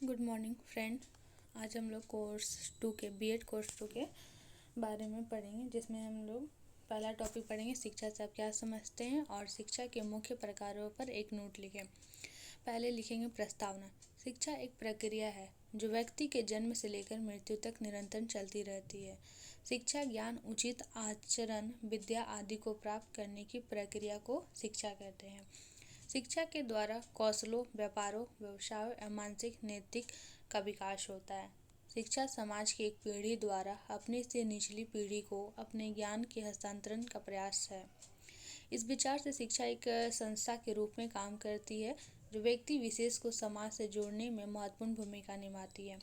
Good morning friend. आज हम लोग कोर्स 2 के बीएड कोर्स 2 के बारे में पढ़ेंगे, जिसमें हम लोग पहला टॉपिक पढ़ेंगे शिक्षा से आप क्या समझते हैं और शिक्षा के मुख्य प्रकारों पर एक नोट लिखें। पहले लिखेंगे प्रस्तावना। शिक्षा एक प्रक्रिया है जो व्यक्ति के जन्म से लेकर मृत्यु तक निरंतर चलती रहती है। शिक्षा ज्ञान, उचित आचरण, विद्या आदि को प्राप्त करने की प्रक्रिया को शिक्षा कहते हैं। शिक्षा के द्वारा कौशलों, व्यापारों, व्यवसायों एवं मानसिक नैतिक का विकास होता है। शिक्षा समाज की एक पीढ़ी द्वारा अपने से निचली पीढ़ी को अपने ज्ञान के हस्तांतरण का प्रयास है। इस विचार से शिक्षा एक संस्था के रूप में काम करती है जो व्यक्ति विशेष को समाज से जोड़ने में महत्वपूर्ण भूमिका निभाती है।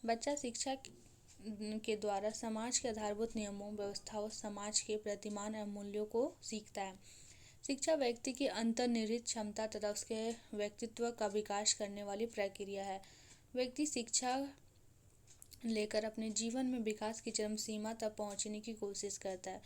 बच्चा शिक्षा के द्वारा समाज के आधारभूत नियमों, व्यवस्थाओं, समाज के प्रतिमान एवं मूल्यों को सीखता है। शिक्षा व्यक्ति की अंतर्निहित क्षमता तथा उसके व्यक्तित्व का विकास करने वाली प्रक्रिया है। व्यक्ति शिक्षा लेकर अपने जीवन में विकास की चरम सीमा तक पहुंचने की कोशिश करता है।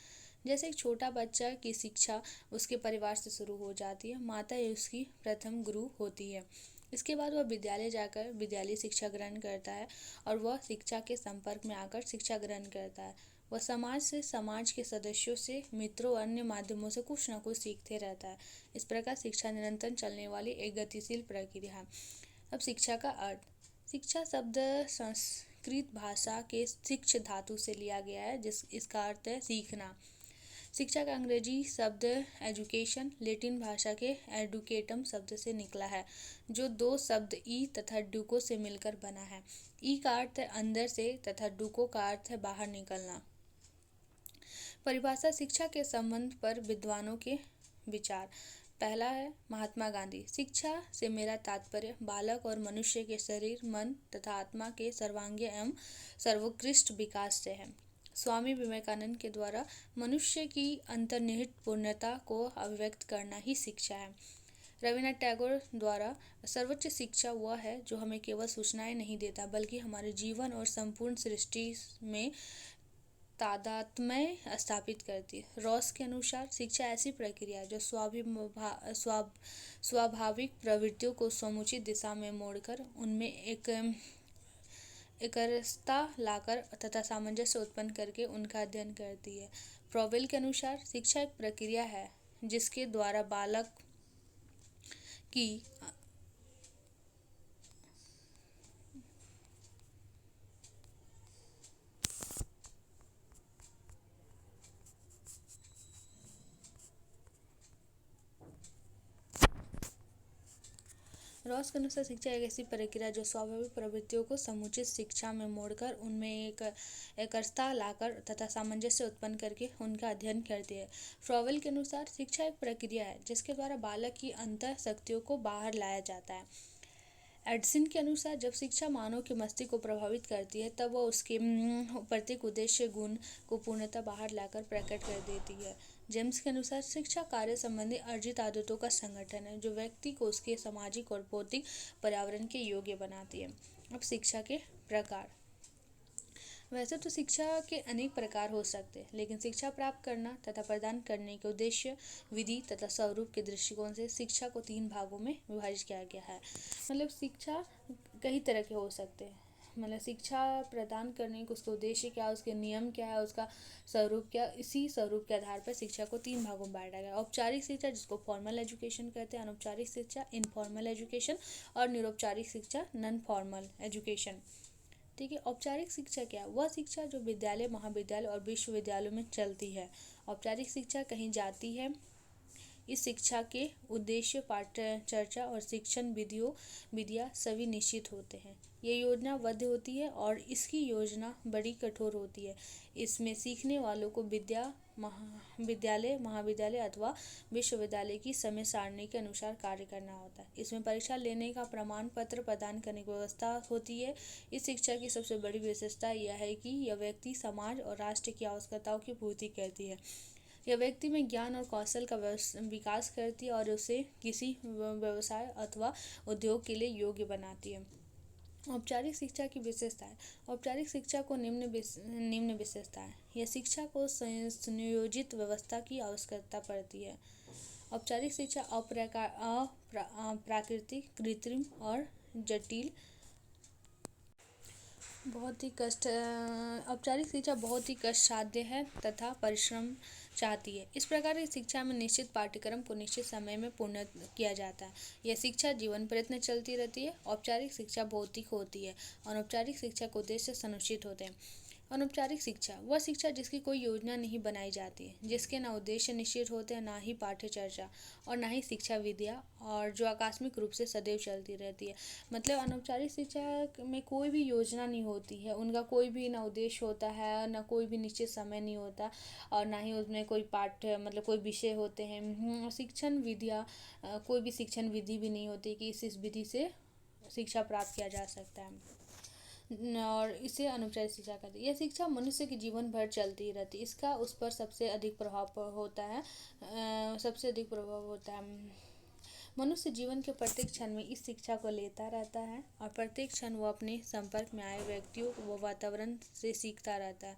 जैसे एक छोटा बच्चा की शिक्षा उसके परिवार से शुरू हो जाती है। माता ही उसकी प्रथम गुरु होती है। इसके बाद वह विद्यालय जाकर विद्यालय शिक्षा ग्रहण करता है और वह शिक्षा के संपर्क में आकर शिक्षा ग्रहण करता है। वह समाज से, समाज के सदस्यों से, मित्रों और अन्य माध्यमों से कुछ न कुछ सीखते रहता है। इस प्रकार शिक्षा निरंतर चलने वाली एक गतिशील प्रक्रिया है। अब शिक्षा का अर्थ। शिक्षा शब्द संस्कृत भाषा के शिक्ष धातु से लिया गया है, इसका अर्थ है सीखना। शिक्षा का अंग्रेजी शब्द एजुकेशन लैटिन भाषा के एडुकेटम शब्द से निकला है, जो दो शब्द ई तथा डुको से मिलकर बना है। ई का अर्थ है अंदर से तथा डुको का अर्थ है बाहर निकलना। परिभाषा। शिक्षा के संबंध पर विद्वानों के विचार। पहला है महात्मा गांधी। शिक्षा से मेरा तात्पर्य बालक और मनुष्य के शरीर, मन तथा आत्मा के सर्वांगीण एवं सर्वोत्कृष्ट विकास से है। स्वामी विवेकानंद के द्वारा मनुष्य की अंतर्निहित पूर्णता को अभिव्यक्त करना ही शिक्षा है। रविन्द्रनाथ टैगोर द्वारा सर्वोच्च शिक्षा वह है जो हमें केवल सूचनाएं नहीं देता, बल्कि हमारे जीवन और संपूर्ण सृष्टि में तादात्म्य स्थापित करती है। रॉस के अनुसार शिक्षा ऐसी प्रक्रिया है जो स्वाभाविक प्रवृत्तियों को समुचित दिशा में मोड़कर उनमें एकरसता लाकर तथा सामंजस्य उत्पन्न करके उनका अध्ययन करती है। फ्रॉवेल के अनुसार शिक्षा एक प्रक्रिया है जिसके द्वारा बालक की रॉस के अनुसार शिक्षा एक ऐसी प्रक्रिया जो स्वाभाविक प्रवृत्तियों को समुचित शिक्षा में मोड़कर उनमें एकरसता लाकर तथा सामंजस्य उत्पन्न करके उनका अध्ययन करती है। फ्रॉवेल के अनुसार शिक्षा एक प्रक्रिया है जिसके द्वारा बालक की अंतः शक्तियों को बाहर लाया जाता है। एडसन के अनुसार जब शिक्षा मानव के मस्तिष्क को प्रभावित करती है तब वह उसके प्रत्येक उद्देश्य गुण को पूर्णतः बाहर लाकर प्रकट कर देती है। जेम्स के अनुसार शिक्षा कार्य संबंधी अर्जित आदतों का संगठन है जो व्यक्ति को उसके सामाजिक और भौतिक पर्यावरण के योग्य बनाती है। अब शिक्षा के प्रकार। वैसे तो शिक्षा के अनेक प्रकार हो सकते हैं, लेकिन शिक्षा प्राप्त करना तथा प्रदान करने के उद्देश्य, विधि तथा स्वरूप के दृष्टिकोण से शिक्षा को 3 भागों में विभाजित किया गया है। मतलब शिक्षा कई तरह के हो सकते हैं। मतलब शिक्षा प्रदान करने के उसके उद्देश्य क्या, उसके नियम क्या है, उसका स्वरूप क्या, इसी स्वरूप के आधार पर शिक्षा को 3 भागों में बांटा गया है। औपचारिक शिक्षा जिसको फॉर्मल एजुकेशन कहते हैं, अनौपचारिक शिक्षा इनफॉर्मल एजुकेशन और निरौपचारिक शिक्षा नॉन फॉर्मल एजुकेशन। ठीक है। औपचारिक शिक्षा क्या है? वह शिक्षा जो विद्यालय, महाविद्यालय और विश्वविद्यालयों में चलती है। औपचारिक शिक्षा कहीं जाती है। इस शिक्षा के उद्देश्य, पाठ्य चर्चा और शिक्षण विधियाँ सभी निश्चित होते हैं। ये योजनाबद्ध होती है और इसकी योजना बड़ी कठोर होती है। इसमें सीखने वालों को विद्यालय, महाविद्यालय अथवा विश्वविद्यालय की समय सारणी के अनुसार कार्य करना होता है। इसमें परीक्षा लेने का प्रमाण पत्र प्रदान करने की व्यवस्था होती है। इस शिक्षा की सबसे बड़ी विशेषता यह है कि यह व्यक्ति, समाज और राष्ट्र की आवश्यकताओं की पूर्ति करती है। यह व्यक्ति में ज्ञान और कौशल का विकास करती है और उसे किसी व्यवसाय अथवा उद्योग के लिए योग्य बनाती है। औपचारिक शिक्षा की विशेषताएं। औपचारिक शिक्षा को निम्न विशेषताएं। यह शिक्षा को सुनियोजित व्यवस्था की आवश्यकता पड़ती है। औपचारिक शिक्षा अप्राकृतिक, कृत्रिम और जटिल बहुत ही औपचारिक शिक्षा बहुत ही कष्ट साध्य है तथा परिश्रम चाहती है। इस प्रकार की शिक्षा में निश्चित पाठ्यक्रम को निश्चित समय में पूर्ण किया जाता है। यह शिक्षा जीवन प्रयत्न चलती रहती है। औपचारिक शिक्षा भौतिक होती है। अनौपचारिक शिक्षा के उद्देश्य सुनिश्चित होते हैं। अनौपचारिक शिक्षा वह शिक्षा जिसकी कोई योजना नहीं बनाई जाती है, जिसके न उद्देश्य निश्चित होते हैं, ना ही पाठ्य चर्चा और ना ही शिक्षा विधियाँ, और जो आकस्मिक रूप से सदैव चलती रहती है। मतलब अनौपचारिक शिक्षा में कोई भी योजना नहीं होती है, उनका कोई भी ना उद्देश्य होता है, ना कोई भी निश्चित समय नहीं होता, और ना ही उसमें कोई पाठ्य मतलब कोई विषय होते हैं। शिक्षण विधियाँ कोई भी शिक्षण विधि भी नहीं होती कि इस विधि से शिक्षा प्राप्त किया जा सकता है, और इसे अनौपचारिक शिक्षा कहते हैं। यह शिक्षा मनुष्य के जीवन भर चलती रहती है। इसका उस पर सबसे अधिक प्रभाव होता है। मनुष्य जीवन के प्रत्येक क्षण में इस शिक्षा को लेता रहता है, और प्रत्येक क्षण वो अपने संपर्क में आए व्यक्तियों व वातावरण से सीखता रहता है।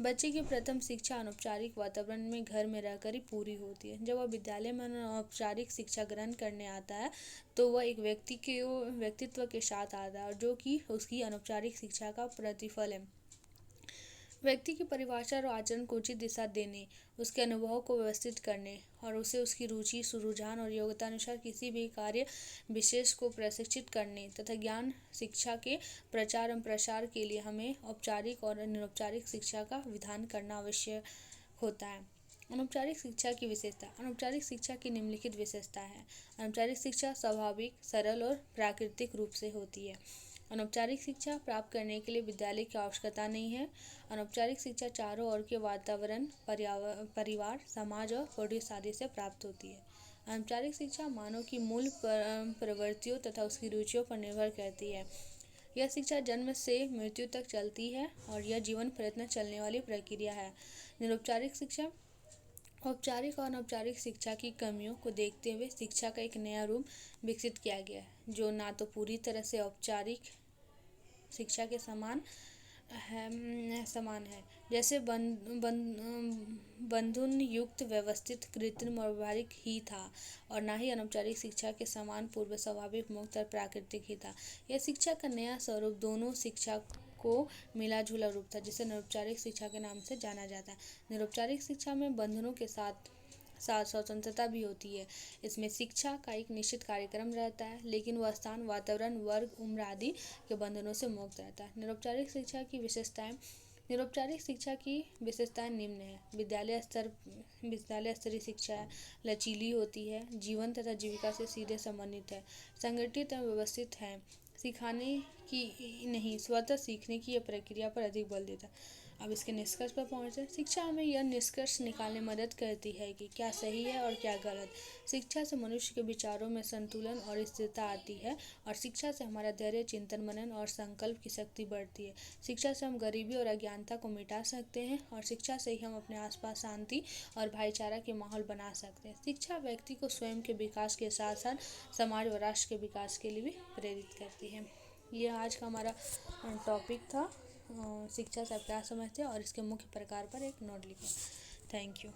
बच्चे की प्रथम शिक्षा अनौपचारिक वातावरण में घर में रहकर ही पूरी होती है। जब वह विद्यालय में अनौपचारिक शिक्षा ग्रहण करने आता है तो वह एक व्यक्तित्व के साथ आता है, और जो कि उसकी अनौपचारिक शिक्षा का प्रतिफल है। व्यक्ति की परिभाषा और आचरण को उचित दिशा देने, उसके अनुभवों को व्यवस्थित करने और उसे उसकी रुचि, रुझान और योग्यता अनुसार किसी भी कार्य विशेष को प्रशिक्षित करने तथा ज्ञान शिक्षा के प्रचार एवं प्रसार के लिए हमें औपचारिक और अनौपचारिक शिक्षा का विधान करना आवश्यक होता है। अनौपचारिक शिक्षा की विशेषता। अनौपचारिक शिक्षा की निम्नलिखित विशेषता है। अनौपचारिक शिक्षा स्वाभाविक, सरल और प्राकृतिक रूप से होती है। अनौपचारिक शिक्षा प्राप्त करने के लिए विद्यालय की आवश्यकता नहीं है। अनौपचारिक शिक्षा चारों ओर के वातावरण, परिवार, समाज और पड़ोस आदि से प्राप्त होती है। अनौपचारिक शिक्षा मानव की मूल प्रवृत्तियों तथा उसकी रुचियों पर निर्भर करती है। यह शिक्षा जन्म से मृत्यु तक चलती है, और यह जीवन प्रयत्न चलने वाली प्रक्रिया है। निरौपचारिक शिक्षा। औपचारिक और अनौपचारिक शिक्षा की कमियों को देखते हुए शिक्षा का एक नया रूप विकसित किया गया है, जो ना तो पूरी तरह से औपचारिक शिक्षा के समान है, जैसे बंधन युक्त, व्यवस्थित, कृत्रिम और व्यवहारिक ही था, और ना ही अनौपचारिक शिक्षा के समान पूर्व स्वाभाविक, मुक्त और प्राकृतिक ही था। यह शिक्षा का नया स्वरूप दोनों शिक्षा को मिला जुला रूप था, जिसे निरौपचारिक शिक्षा के नाम से जाना जाता है। निरौपचारिक शिक्षा में बंधनों के साथ साथ स्वतंत्रता भी होती है। इसमें शिक्षा का एक निश्चित कार्यक्रम रहता है, लेकिन वह स्थान, वातावरण, वर्ग, उम्र आदि के बंधनों से मुक्त रहता है। निरौपचारिक शिक्षा की विशेषताएं। निरौपचारिक शिक्षा की विशेषताएं निम्न है। विद्यालय स्तरीय शिक्षा लचीली होती है, जीवन तथा जीविका से सीधे संबंधित है, संगठित एवं व्यवस्थित है, सिखाने की नहीं स्वतः सीखने की यह प्रक्रिया पर अधिक बल देता है। अब इसके निष्कर्ष पर पहुँचे। शिक्षा हमें यह निष्कर्ष निकालने में मदद करती है कि क्या सही है और क्या गलत। शिक्षा से मनुष्य के विचारों में संतुलन और स्थिरता आती है, और शिक्षा से हमारा धैर्य, चिंतन, मनन और संकल्प की शक्ति बढ़ती है। शिक्षा से हम गरीबी और अज्ञानता को मिटा सकते हैं, और शिक्षा से ही हम अपने आसपास शांति और भाईचारा के माहौल बना सकते हैं। शिक्षा व्यक्ति को स्वयं के विकास के साथ साथ समाज व राष्ट्र के विकास के लिए भी प्रेरित करती है। यह आज का हमारा टॉपिक था। शिक्षा से आप क्या समझते हैं, और इसके मुख्य प्रकार पर एक नोट लिखो। Thank you.